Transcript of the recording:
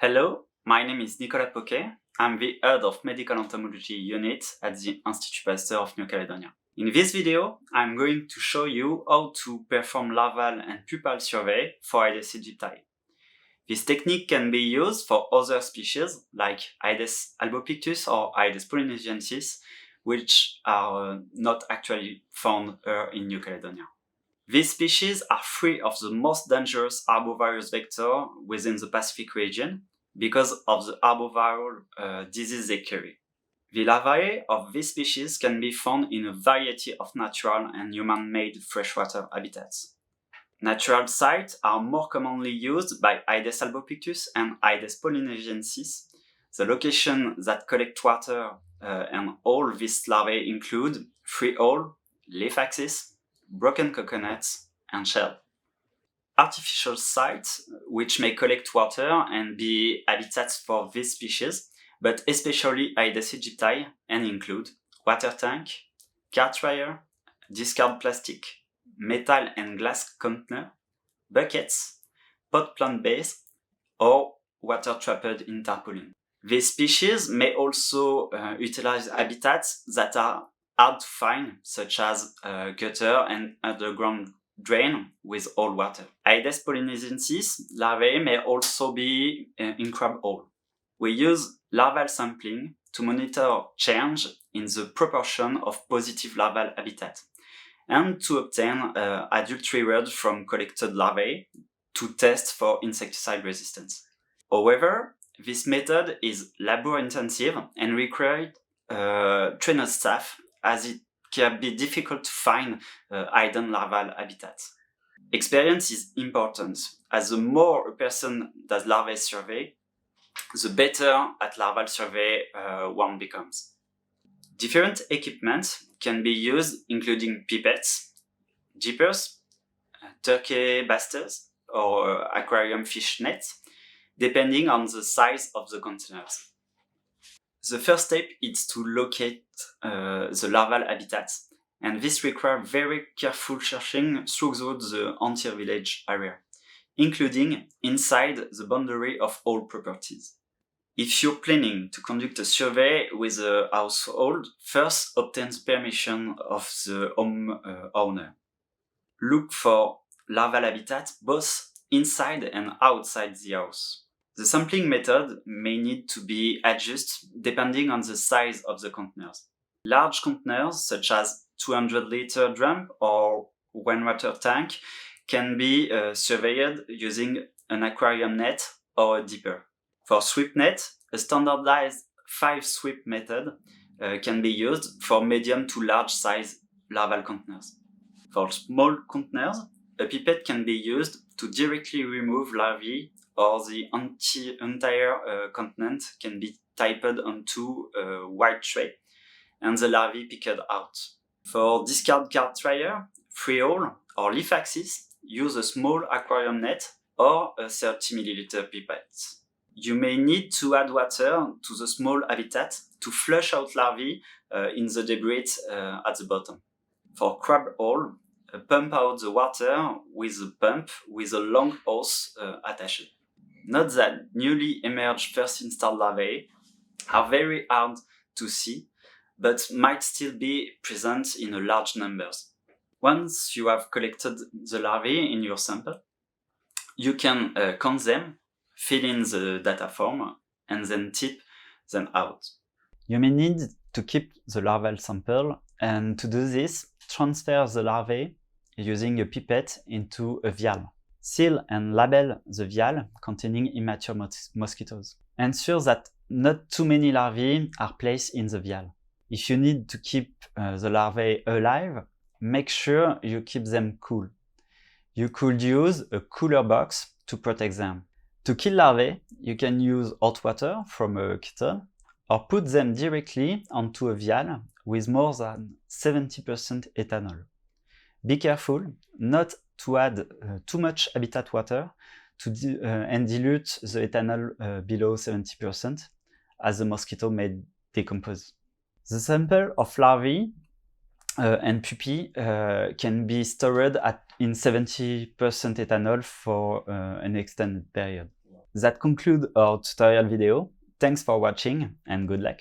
Hello, my name is Nicolas Pocquet. I'm the head of Medical Entomology Unit at the Institut Pasteur of New Caledonia. In this video, I'm going to show you how to perform larval and pupal survey for Aedes aegypti. This technique can be used for other species like Aedes albopictus or Aedes polynesiensis, which are not actually found here in New Caledonia. These species are free of the most dangerous arbovirus vector within the Pacific region because of the arboviral disease they carry. The larvae of these species can be found in a variety of natural and human-made freshwater habitats. Natural sites are more commonly used by Aedes albopictus and Aedes polynesiensis. The locations that collect water and all these larvae include freehold, leaf axis, broken coconuts, and shell. Artificial sites, which may collect water and be habitats for these species, but especially Aedes aegypti, and include water tank, car dryer, discard plastic, metal and glass container, buckets, pot plant base, or water trapped in tarpaulin. These species may also utilize habitats that are hard to find, such as gutter and underground drain with old water. Aedes polynesiensis larvae may also be in crab hole. We use larval sampling to monitor change in the proportion of positive larval habitat and to obtain adult rewards from collected larvae to test for insecticide resistance. However, this method is labor-intensive and requires trained staff, as it can be difficult to find hidden larval habitats. Experience is important, as the more a person does larvae survey, the better at larval survey one becomes. Different equipment can be used, including pipettes, jeepers, turkey basters, or aquarium fish nets, depending on the size of the containers. The first step is to locate the larval habitats, and this requires very careful searching throughout the entire village area, including inside the boundary of all properties. If you're planning to conduct a survey with a household, first obtain the permission of the home owner. Look for larval habitats both inside and outside the house. The sampling method may need to be adjusted depending on the size of the containers. Large containers, such as 200-liter drum or 1 water tank, can be surveyed using an aquarium net or a dipper. For sweep net, a standardized 5-sweep method can be used for medium to large size larval containers. For small containers, a pipette can be used to directly remove larvae, or the entire continent can be typed onto a white tray and the larvae picked out. For discard card dryer, freehold, or leaf axis, use a small aquarium net or a 30 ml pipette. You may need to add water to the small habitat to flush out larvae in the debris at the bottom. For crab hole, pump out the water with a pump with a long hose attached. Note that newly emerged first installed larvae are very hard to see, but might still be present in a large numbers. Once you have collected the larvae in your sample, you can count them, fill in the data form, and then tip them out. You may need to keep the larval sample, and to do this, transfer the larvae using a pipette into a vial. Seal and label the vial containing immature mosquitoes. Ensure that not too many larvae are placed in the vial. If you need to keep the larvae alive, make sure you keep them cool. You could use a cooler box to protect them. To kill larvae, you can use hot water from a kettle or put them directly onto a vial with more than 70% ethanol. Be careful not to add too much habitat water and dilute the ethanol below 70%, as the mosquito may decompose. The sample of larvae and pupae can be stored in 70% ethanol for an extended period. that concludes our tutorial video. Thanks for watching and good luck!